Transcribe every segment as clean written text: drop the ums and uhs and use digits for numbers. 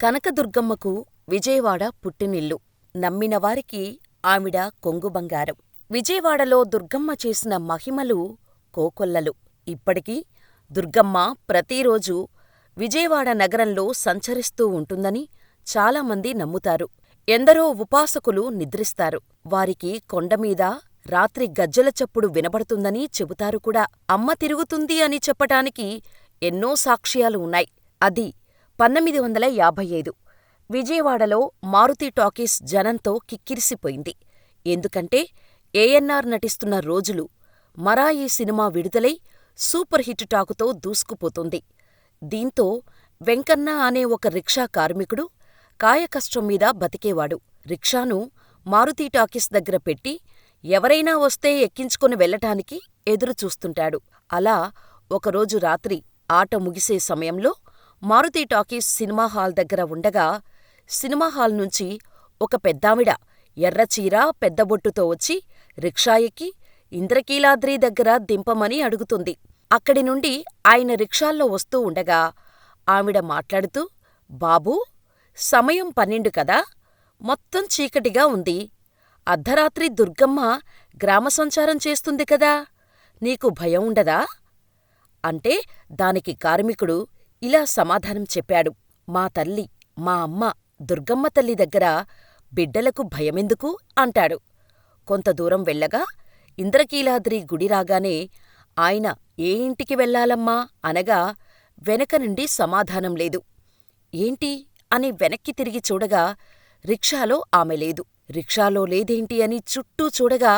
కనకదుర్గమ్మకు విజయవాడ పుట్టినిల్లు. నమ్మినవారికి ఆవిడ కొంగుబంగారం. విజయవాడలో దుర్గమ్మ చేసిన మహిమలు కోకొల్లలు. ఇప్పటికీ దుర్గమ్మ ప్రతిరోజూ విజయవాడ నగరంలో సంచరిస్తూ ఉంటుందని చాలామంది నమ్ముతారు. ఎందరో ఉపాసకులు నిద్రిస్తారు. వారికి కొండమీద రాత్రి గజ్జెల చప్పుడు వినబడుతుందని చెబుతారు కూడా. అమ్మ తిరుగుతుంది అని చెప్పటానికి ఎన్నో సాక్ష్యాలు ఉన్నాయి. అది 1955 విజయవాడలో మారుతి టాకీస్ జనంతో కిక్కిరిసిపోయింది. ఎందుకంటే ఏఎన్నార్ నటిస్తున్న రోజులు. మరాయి సినిమా విడుదలై సూపర్ హిట్ టాకుతో దూసుకుపోతుంది. దీంతో వెంకన్న అనే ఒక రిక్షా కార్మికుడు కాయకష్టం మీద బతికేవాడు. రిక్షాను మారుతి టాకీస్ దగ్గర పెట్టి ఎవరైనా వస్తే ఎక్కించుకుని వెళ్ళటానికి ఎదురుచూస్తుంటాడు. అలా ఒకరోజు రాత్రి ఆట ముగిసే సమయంలో మారుతి టాకీస్ సినిమా హాల్ దగ్గర ఉండగా సినిమా హాల్ నుంచి ఒక పెద్దావిడ ఎర్రచీర పెద్దబొట్టుతో వచ్చి రిక్షా ఎక్కి ఇంద్రకీలాద్రి దగ్గర దింపమని అడుగుతుంది. అక్కడి నుండి ఆయన రిక్షాల్లో వస్తూ ఉండగా ఆవిడ మాట్లాడుతూ, బాబూ, సమయం 12 కదా, మొత్తం చీకటిగా ఉంది. అర్ధరాత్రి దుర్గమ్మ గ్రామ సంచారం చేస్తుంది కదా, నీకు భయం ఉండదా? అంటే దానికి కార్మికుడు ఇలా సమాధానం చెప్పాడు. మా తల్లి, మా అమ్మ దుర్గమ్మ తల్లి దగ్గర బిడ్డలకు భయమెందుకు అంటాడు. కొంత దూరం వెళ్ళగా ఇంద్రకీలాద్రి గుడి రాగానే ఆయన ఏ ఇంటికి వెళ్ళాలమ్మా అనగా వెనకనుండి సమాధానం లేదు. ఏంటి అని వెనక్కి తిరిగి చూడగా రిక్షాలో ఆమె లేదు. రిక్షాలో లేదేంటి అని చుట్టూ చూడగా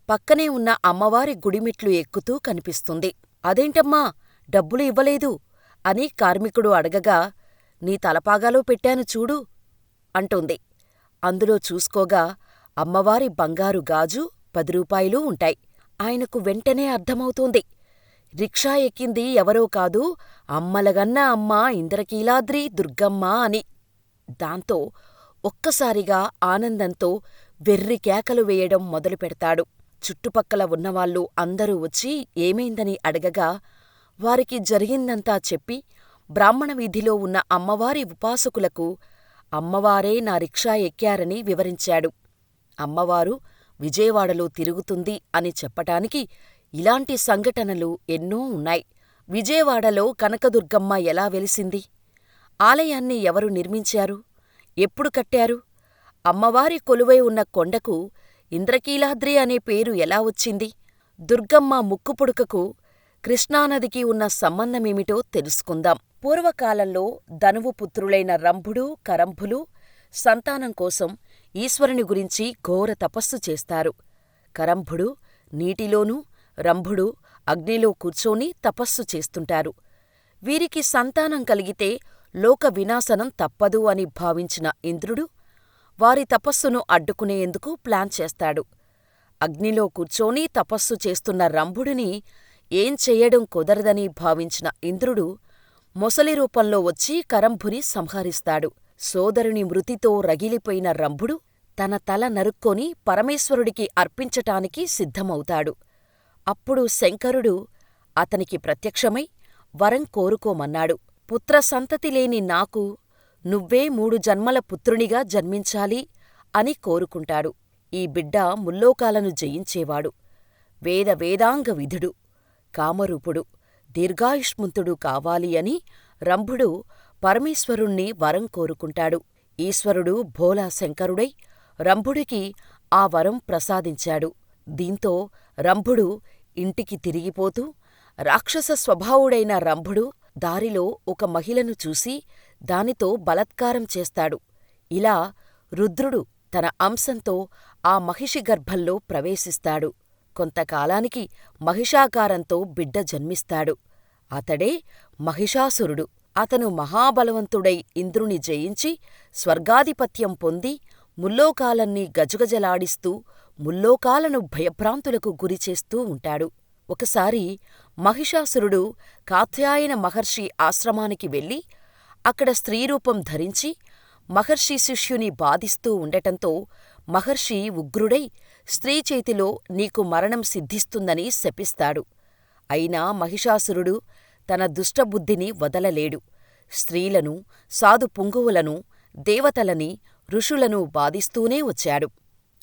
పక్కనే ఉన్న అమ్మవారి గుడిమెట్లు ఎక్కుతూ కనిపిస్తుంది. అదేంటమ్మా, డబ్బులు ఇవ్వలేదు అని కార్మికుడు అడగగా, నీ తలపాగాలో పెట్టాను చూడు అంటుంది. అందులో చూసుకోగా అమ్మవారి బంగారు గాజు 10 రూపాయలు ఉంటాయి. ఆయనకు వెంటనే అర్థమవుతోంది. రిక్షా ఎక్కింది ఎవరో కాదు, అమ్మలగన్న అమ్మ ఇంద్రకీలాద్రి దుర్గమ్మ అని. దాంతో ఒక్కసారిగా ఆనందంతో వెర్రి కేకలు వేయడం మొదలుపెడతాడు. చుట్టుపక్కల ఉన్నవాళ్ళు అందరూ వచ్చి ఏమైందని అడగగా వారికి జరిగిందంతా చెప్పి బ్రాహ్మణ వీధిలో ఉన్న అమ్మవారి ఉపాసకులకు అమ్మవారే నా రిక్షా ఎక్కారని వివరించాడు. అమ్మవారు విజయవాడలో తిరుగుతుంది అని చెప్పటానికి ఇలాంటి సంఘటనలు ఎన్నో ఉన్నాయి. విజయవాడలో కనకదుర్గమ్మ ఎలా వెలిసింది? ఆలయాన్ని ఎవరు నిర్మించారు? ఎప్పుడు కట్టారు? అమ్మవారి కొలువై ఉన్న కొండకు ఇంద్రకీలాద్రి అనే పేరు ఎలా వచ్చింది? దుర్గమ్మ ముక్కుపుడకకు కృష్ణానదికి ఉన్న సంబంధమేమిటో తెలుసుకుందాం. పూర్వకాలంలో ధనువు పుత్రులైన రంభుడు, కరంభులు సంతానం కోసం ఈశ్వరుని గురించి ఘోర తపస్సు చేస్తారు. కరంభుడు నీటిలోనూ, రంభుడు అగ్నిలో కూర్చొని తపస్సు చేస్తుంటారు. వీరికి సంతానం కలిగితే లోక వినాశనం తప్పదు అని భావించిన ఇంద్రుడు వారి తపస్సును అడ్డుకునేందుకు ప్లాన్ చేస్తాడు. అగ్నిలో కూర్చొని తపస్సు చేస్తున్న రంభుడిని ఏం చెయ్యడం కుదరదని భావించిన ఇంద్రుడు మొసలి రూపంలో వచ్చి కరంభుని సంహరిస్తాడు. సోదరుని మృతితో రగిలిపోయిన రంభుడు తన తల నరుక్కొని పరమేశ్వరుడికి అర్పించటానికి సిద్ధమవుతాడు. అప్పుడు శంకరుడు అతనికి ప్రత్యక్షమై వరం కోరుకోమన్నాడు. పుత్రసంతతి లేని నాకు నువ్వే 3 జన్మల పుత్రునిగా జన్మించాలి అని కోరుకుంటాడు. ఈ బిడ్డ ముల్లోకాలను జయించేవాడు, వేదాంగ విధుడు, కామరూపుడు, దీర్ఘాయుష్మంతుడు కావాలి అని రంభుడు పరమేశ్వరుణ్ణి వరం కోరుకుంటాడు. ఈశ్వరుడు భోలా శంకరుడై రంభుడికి ఆ వరం ప్రసాదించాడు. దీంతో రంభుడు ఇంటికి తిరిగిపోతూ రాక్షస స్వభావుడైన రంభుడు దారిలో ఒక మహిళను చూసి దానితో బలత్కారం చేస్తాడు. ఇలా రుద్రుడు తన అంశంతో ఆ మహిషి గర్భంలో ప్రవేశిస్తాడు. కొంతకాలానికి మహిషాకారంతో బిడ్డ జన్మిస్తాడు. అతడే మహిషాసురుడు. అతను మహాబలవంతుడై ఇంద్రుని జయించి స్వర్గాధిపత్యం పొంది ముల్లోకాలన్నీ గజగజలాడిస్తూ ముల్లోకాలను భయభ్రాంతులకు గురిచేస్తూ ఉంటాడు. ఒకసారి మహిషాసురుడు కాత్యాయన మహర్షి ఆశ్రమానికి వెళ్ళి అక్కడ స్త్రీరూపం ధరించి మహర్షి శిష్యుని బాధిస్తూ ఉండటంతో మహర్షి ఉగ్రుడై స్త్రీ చేతిలో నీకు మరణం సిద్ధిస్తుందని శపిస్తాడు. అయినా మహిషాసురుడు తన దుష్టబుద్ధిని వదలలేడు. స్త్రీలను, సాధు పుంగవులను, దేవతలని, ఋషులను బాధిస్తూనే వచ్చాడు.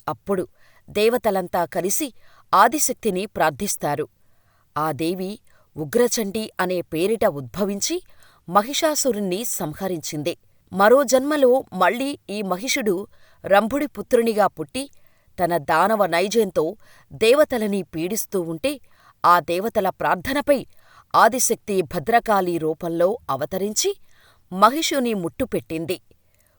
అప్పుడు దేవతలంతా కలిసి ఆదిశక్తిని ప్రార్థిస్తారు. ఆ దేవి ఉగ్రచండి అనే పేరిట ఉద్భవించి మహిషాసురుణ్ణి సంహరించింది. మరో జన్మలో మళ్ళీ ఈ మహిషుడు రంభుడి పుత్రునిగా పుట్టి తన దానవ నైజంతో దేవతలని పీడిస్తూ ఉంటే ఆ దేవతల ప్రార్థనపై ఆదిశక్తి భద్రకాళి రూపంలో అవతరించి మహిషుని ముట్టుపెట్టింది.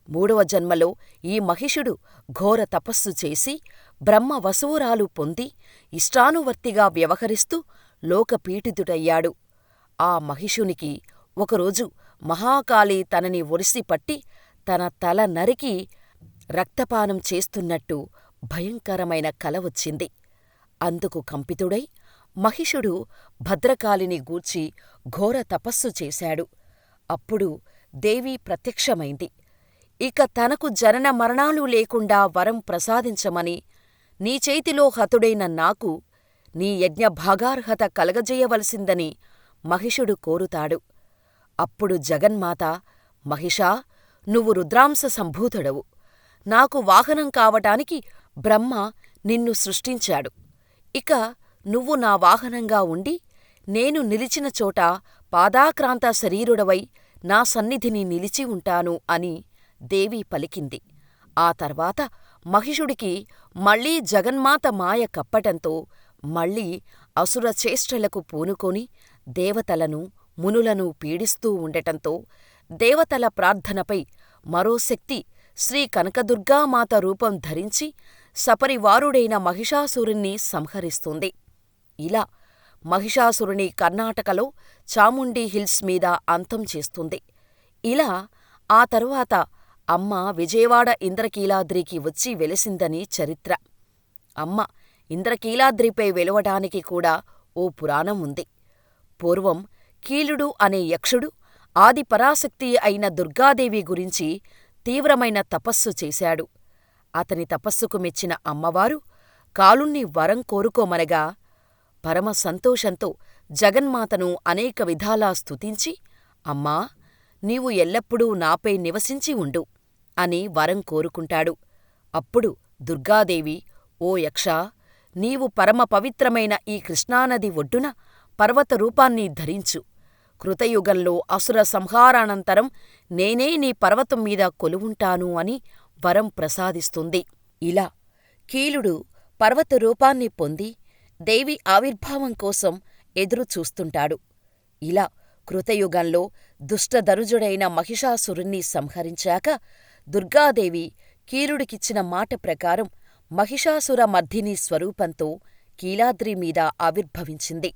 మూడవ జన్మలో ఈ మహిషుడు ఘోర తపస్సు చేసి బ్రహ్మ వసువురాలు పొంది ఇష్టానువర్తిగా వ్యవహరిస్తూ లోకపీడితుడయ్యాడు. ఆ మహిషునికి ఒకరోజు మహాకాళి తనని ఒడిసిపట్టి తన తల నరికి రక్తపానం చేస్తున్నట్టు భయంకరమైన కల వచ్చింది. అందుకు కంపితుడై మహిషుడు భద్రకాళిని గూర్చి ఘోర తపస్సు చేశాడు. అప్పుడు దేవి ప్రత్యక్షమైంది. ఇక తనకు జనన మరణాలు లేకుండా వరం ప్రసాదించమని, నీ చేతిలో హతుడైన నాకు నీ యజ్ఞభాగార్హత కలగజేయవలసిందని మహిషుడు కోరుతాడు. అప్పుడు జగన్మాత, మహిషా, నువ్వు రుద్రాంశ సంభూతుడవు. నాకు వాహనం కావటానికి బ్రహ్మ నిన్ను సృష్టించాడు. ఇక నువ్వు నా వాహనంగా ఉండి నేను నిలిచిన చోట పాదాక్రాంత శరీరుడవై నా సన్నిధిని నిలిచి ఉంటాను అని దేవి పలికింది. ఆ తర్వాత మహిషుడికి మళ్లీ జగన్మాత మాయ కప్పటంతో మళ్లీ అసురచేష్టలకు పూనుకొని దేవతలను, మునులను పీడిస్తూ ఉండటంతో దేవతల ప్రార్థనపై మరో శక్తి శ్రీ కనకదుర్గామాత రూపం ధరించి సపరివారుడైన మహిషాసురుణ్ణి సంహరిస్తుంది. ఇలా మహిషాసురుని కర్ణాటకలో చాముండి హిల్స్ మీద అంతం చేస్తుంది. ఇలా ఆ తరువాత అమ్మ విజయవాడ ఇంద్రకీలాద్రికి వచ్చి వెలిసిందని చరిత్ర. అమ్మ ఇంద్రకీలాద్రిపై వెలవటానికి కూడా ఓ పురాణం ఉంది. పూర్వం కీలుడు అనే యక్షుడు ఆదిపరాశక్తి అయిన దుర్గాదేవి గురించి తీవ్రమైన తపస్సు చేశాడు. అతని తపస్సుకు మెచ్చిన అమ్మవారు కాలుణ్ణి వరం కోరుకోమనగా పరమ సంతోషంతో జగన్మాతను అనేక విధాలా స్తుతించి, అమ్మా, నీవు ఎల్లప్పుడూ నాపై నివసించి ఉండు అని వరం కోరుకుంటాడు. అప్పుడు దుర్గాదేవి, ఓ యక్షా, నీవు పరమ పవిత్రమైన ఈ కృష్ణానది ఒడ్డున పర్వత రూపాన్ని ధరించు. కృతయుగంలో అసుర సంహారానంతరం నేనే నీ పర్వతం మీద కొలువుంటాను అని వరం ప్రసాదిస్తుంది. ఇలా కీలుడు పర్వత రూపాన్ని పొంది దేవి ఆవిర్భావం కోసం ఎదురుచూస్తుంటాడు. ఇలా కృతయుగంలో దుష్టధనుజుడైన మహిషాసురుణ్ణి సంహరించాక దుర్గాదేవి కీలుడికిచ్చిన మాట ప్రకారం మహిషాసుర మర్దిని స్వరూపంతో కీలాద్రి మీద ఆవిర్భవించింది.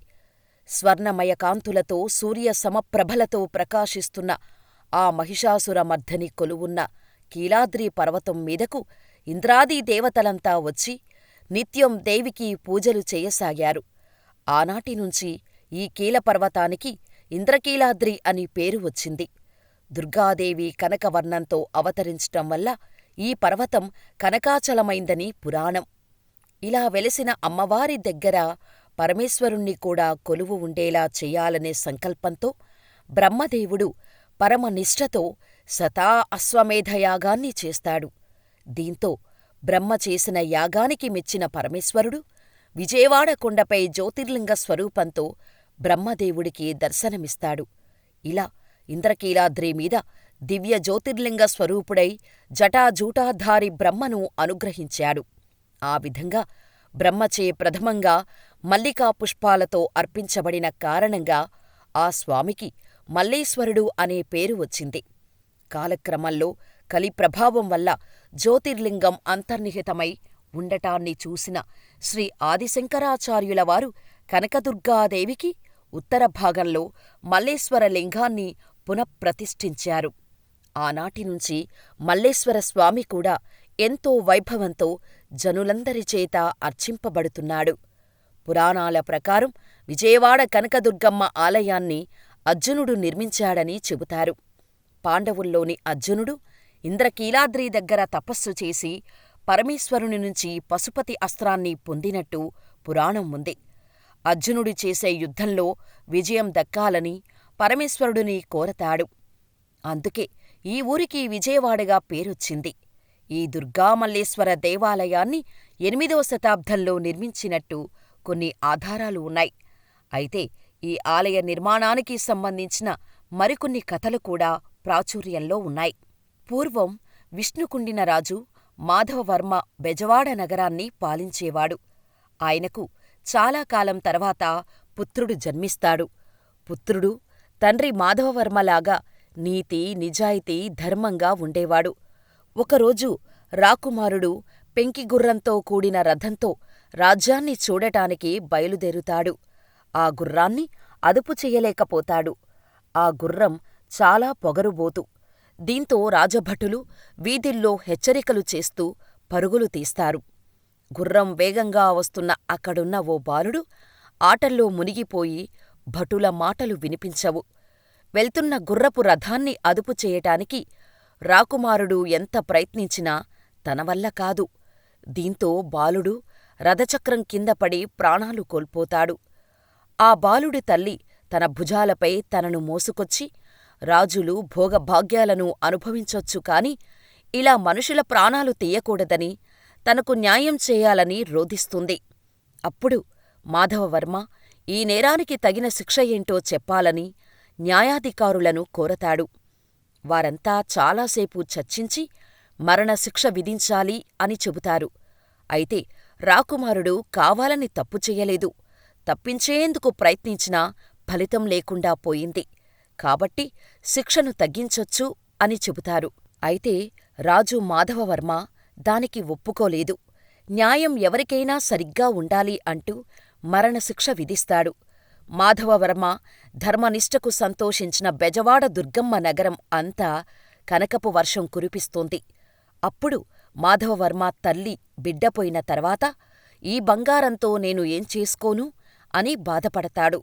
స్వర్ణమయ కాంతులతో సూర్య సమప్రభలతో ప్రకాశిస్తున్న ఆ మహిషాసుర మర్దని కొలువున్న కీలాద్రి పర్వతం మీదకు ఇంద్రాది దేవతలంతా వచ్చి నిత్యం దేవికి పూజలు చేయసాగారు. ఆనాటినుంచి ఈ కీలపర్వతానికి ఇంద్రకీలాద్రి అని పేరు వచ్చింది. దుర్గాదేవి కనకవర్ణంతో అవతరించటం వల్ల ఈ పర్వతం కనకాచలమైందని పురాణం. ఇలా వెలసిన అమ్మవారి దగ్గర పరమేశ్వరుణ్ణి కూడా కొలువు ఉండేలా చెయ్యాలనే సంకల్పంతో బ్రహ్మదేవుడు పరమనిష్టతో శతా అశ్వమేధయాగాన్ని చేస్తాడు. దీంతో బ్రహ్మ చేసిన యాగానికి మెచ్చిన పరమేశ్వరుడు విజయవాడ కొండపై జ్యోతిర్లింగ స్వరూపంతో బ్రహ్మదేవుడికి దర్శనమిస్తాడు. ఇలా ఇంద్రకీలాద్రి మీద దివ్య జ్యోతిర్లింగ స్వరూపుడై జటాజూటాధారి బ్రహ్మను అనుగ్రహించాడు. ఆ విధంగా బ్రహ్మచే ప్రథమంగా మల్లికా పుష్పాలతో అర్పించబడిన కారణంగా ఆ స్వామికి మల్లేశ్వరుడు అనే పేరు వచ్చింది. కాలక్రమంలో కలి ప్రభావం వల్ల జ్యోతిర్లింగం అంతర్నిహితమై ఉండటాన్ని చూసిన శ్రీ ఆదిశంకరాచార్యులవారు కనకదుర్గాదేవికి ఉత్తర భాగంలో మల్లేశ్వర లింగాన్ని పునఃప్రతిష్ఠించారు. ఆనాటినుంచి మల్లేశ్వర స్వామి కూడా ఎంతో వైభవంతో జనులందరిచేత అర్చింపబడుతున్నాడు. పురాణాల ప్రకారం విజయవాడ కనకదుర్గమ్మ ఆలయాన్ని అర్జునుడు నిర్మించాడని చెబుతారు. పాండవుల్లోని అర్జునుడు ఇంద్రకీలాద్రి దగ్గర తపస్సు చేసి పరమేశ్వరుని నుంచి పశుపతి అస్త్రాన్ని పొందినట్టు పురాణం ఉంది. అర్జునుడు చేసే యుద్ధంలో విజయం దక్కాలని పరమేశ్వరుడిని కోరతాడు. అందుకే ఈ ఊరికి విజయవాడగా పేరొచ్చింది. ఈ దుర్గామల్లేశ్వర దేవాలయాన్ని 8వ శతాబ్దంలో నిర్మించినట్టు కొన్ని ఆధారాలు ఉన్నాయి. అయితే ఈ ఆలయ నిర్మాణానికి సంబంధించిన మరికొన్ని కథలు కూడా ప్రాచుర్యంలో ఉన్నాయి. పూర్వం విష్ణుకుండిన రాజు మాధవవర్మ బెజవాడ నగరాన్ని పాలించేవాడు. ఆయనకు చాలా కాలం తర్వాత పుత్రుడు జన్మిస్తాడు. పుత్రుడు తండ్రి మాధవవర్మలాగా నీతి, నిజాయితీ, ధర్మంగా ఉండేవాడు. ఒకరోజు రాకుమారుడు పెంకిగుర్రంతో కూడిన రథంతో రాజ్యాన్ని చూడటానికి బయలుదేరుతాడు. ఆ గుర్రాన్ని అదుపు చెయ్యలేకపోతాడు. ఆ గుర్రం చాలా పొగరుబోతు. దీంతో రాజభటులు వీధిల్లో హెచ్చరికలు చేస్తూ పరుగులు తీస్తారు. గుర్రం వేగంగా వస్తున్న అక్కడున్న ఓ బాలుడు ఆటల్లో మునిగిపోయి భటుల మాటలు వినిపించవు. వెళ్తున్న గుర్రపు రథాన్ని అదుపు చేయటానికి రాకుమారుడు ఎంత ప్రయత్నించినా తనవల్ల కాదు. దీంతో బాలుడు రథచక్రం కిందపడి ప్రాణాలు కోల్పోతాడు. ఆ బాలుడి తల్లి తన భుజాలపై తనను మోసుకొచ్చి, రాజులు భోగభాగ్యాలను అనుభవించొచ్చు కాని ఇలా మనుషుల ప్రాణాలు తీయకూడదని, తనకు న్యాయం చేయాలని రోదిస్తుంది. అప్పుడు మాధవవర్మ ఈ నేరానికి తగిన శిక్ష ఏంటో చెప్పాలని న్యాయాధికారులను కోరతాడు. వారంతా చాలాసేపు చర్చించి మరణశిక్ష విధించాలి అని చెబుతారు. అయితే రాకుమారుడు కావాలని తప్పు చెయ్యలేదు. తప్పించేందుకు ప్రయత్నించినా ఫలితం లేకుండా పోయింది. కాబట్టి శిక్షను తగ్గించొచ్చు అని చెబుతారు. అయితే రాజు మాధవవర్మ దానికి ఒప్పుకోలేదు. న్యాయం ఎవరికైనా సరిగ్గా ఉండాలి అంటూ మరణశిక్ష విధిస్తాడు. మాధవవర్మ ధర్మనిష్టకు సంతోషించిన బెజవాడ దుర్గమ్మ నగరం అంతా కనకపు వర్షం కురిపిస్తోంది. అప్పుడు మాధవవర్మ తల్లి బిడ్డపోయిన తర్వాత ఈ బంగారంతో నేను ఏం చేసుకోను అని బాధపడతాడు.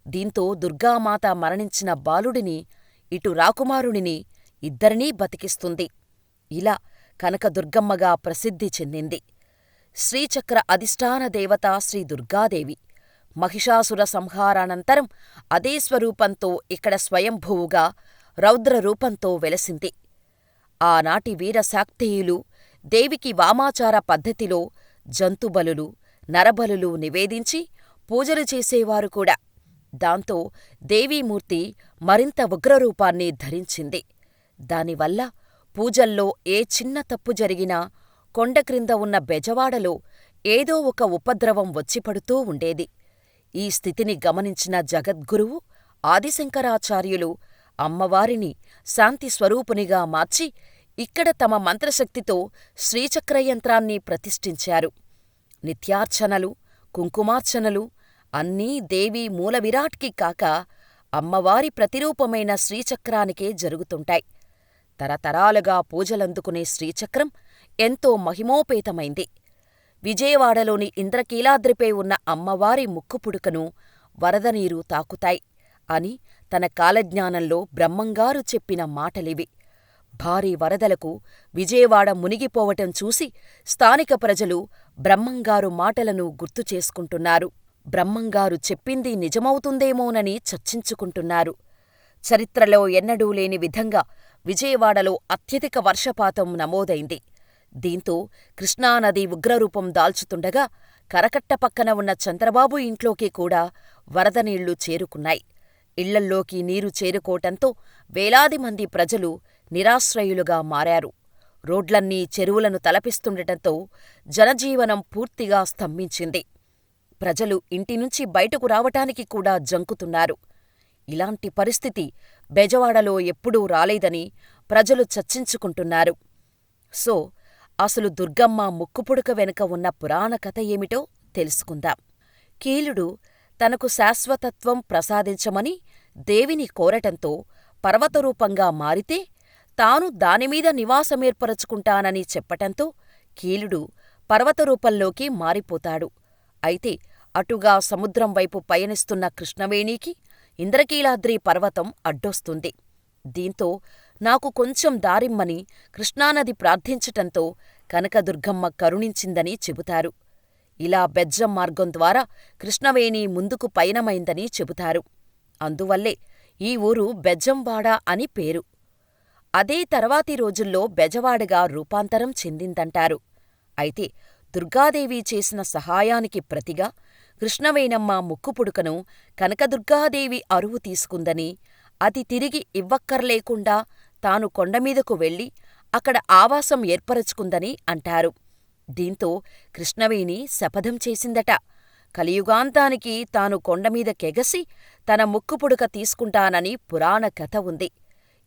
దీంతో దుర్గామాత మరణించిన బాలుడిని, ఇటు రాకుమారుడిని ఇద్దరినీ బతికిస్తుంది. ఇలా కనకదుర్గమ్మగా ప్రసిద్ధి చెందింది. శ్రీచక్ర అధిష్టాన దేవత శ్రీ దుర్గాదేవి. మహిషాసుర సంహారానంతరం అదే స్వరూపంతో ఇక్కడ స్వయంభువుగా రౌద్రరూపంతో వెలసింది. ఆనాటి వీరశాక్తేయులు దేవికి వామాచార పద్ధతిలో జంతుబలులు, నరబలులు నివేదించి పూజలు చేసేవారు కూడా. దాంతో దేవీమూర్తి మరింత ఉగ్రరూపాన్ని ధరించింది. దానివల్ల పూజల్లో ఏ చిన్న తప్పు జరిగినా కొండక్రింద ఉన్న బెజవాడలో ఏదో ఒక ఉపద్రవం వచ్చిపడుతూ ఉండేది. ఈ స్థితిని గమనించిన జగద్గురువు ఆదిశంకరాచార్యులు అమ్మవారిని శాంతి స్వరూపునిగా మార్చి ఇక్కడ తమ మంత్రశక్తితో శ్రీచక్రయంత్రాన్ని ప్రతిష్ఠించారు. నిత్యార్చనలు, కుంకుమార్చనలు అన్నీ దేవీ మూలవిరాట్కి కాక అమ్మవారి ప్రతిరూపమైన శ్రీచక్రానికే జరుగుతుంటాయి. తరతరాలుగా పూజలందుకునే శ్రీచక్రం ఎంతో మహిమోపేతమైంది. విజయవాడలోని ఇంద్రకీలాద్రిపై ఉన్న అమ్మవారి ముక్కుపుడుకను వరదనీరు తాకుతాయి అని తన కాలజ్ఞానంలో బ్రహ్మంగారు చెప్పిన మాటలివి. భారీ వరదలకు విజయవాడ మునిగిపోవటం చూసి స్థానిక ప్రజలు బ్రహ్మంగారు మాటలను గుర్తుచేసుకుంటున్నారు. బ్రహ్మంగారు చెప్పింది నిజమవుతుందేమోనని చర్చించుకుంటున్నారు. చరిత్రలో ఎన్నడూ లేని విధంగా విజయవాడలో అత్యధిక వర్షపాతం నమోదైంది. దీంతో కృష్ణానది ఉగ్రరూపం దాల్చుతుండగా కరకట్ట పక్కన ఉన్న చంద్రబాబు ఇంట్లోకి కూడా వరదనీళ్లు చేరుకున్నాయి. ఇళ్లల్లోకి నీరు చేరుకోవటంతో వేలాది మంది ప్రజలు నిరాశ్రయులుగా మారారు. రోడ్లన్నీ చెరువులను తలపిస్తుండటంతో జనజీవనం పూర్తిగా స్తంభించింది. ప్రజలు ఇంటినుంచి బయటకు రావటానికి కూడా జంకుతున్నారు. ఇలాంటి పరిస్థితి బెజవాడలో ఎప్పుడూ రాలేదని ప్రజలు చర్చించుకుంటున్నారు. సో అసలు దుర్గమ్మ ముక్కుపుడక వెనుక ఉన్న పురాణ కథ ఏమిటో తెలుసుకుందాం. కీలుడు తనకు శాశ్వతత్వం ప్రసాదించమని దేవిని కోరటంతో పర్వతరూపంగా మారితే తాను దానిమీద నివాసమేర్పరచుకుంటానని చెప్పటంతో కీలుడు పర్వతరూపంలోకి మారిపోతాడు. అయితే అటుగా సముద్రం వైపు పయనిస్తున్న కృష్ణవేణికి ఇంద్రకీలాద్రి పర్వతం అడ్డొస్తుంది. దీంతో నాకు కొంచెం దారిమ్మని కృష్ణానది ప్రార్థించటంతో కనకదుర్గమ్మ కరుణించిందని చెబుతారు. ఇలా బెజ్జం మార్గం ద్వారా కృష్ణవేణి ముందుకు పయనమైందని చెబుతారు. అందువల్లే ఈ ఊరు బెజ్జంవాడ అని పేరు. అదే తర్వాతి రోజుల్లో బెజవాడగా రూపాంతరం చెందిందంటారు. అయితే దుర్గాదేవి చేసిన సహాయానికి ప్రతిగా కృష్ణవేణమ్మ ముక్కుపుడకను కనకదుర్గాదేవి అరువు తీసుకుందని, అది తిరిగి ఇవ్వక్కర్లేకుండా తాను కొండమీదకు వెళ్ళి అక్కడ ఆవాసం ఏర్పరచుకుందని అంటారు. దీంతో కృష్ణవేణి శపథం చేసిందట. కలియుగాంతానికి తాను కొండమీద కెగసి తన ముక్కుపుడక తీసుకుంటానని పురాణ కథ ఉంది.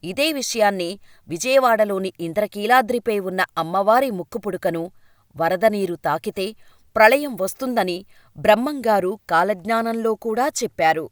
ఇదే విషయాన్ని విజయవాడలోని ఇంద్రకీలాద్రిపై ఉన్న అమ్మవారి ముక్కుపుడకను వరదనీరు తాకితే ప్రళయం వస్తుందని బ్రహ్మంగారు కాలజ్ఞానంలో కూడా చెప్పారు.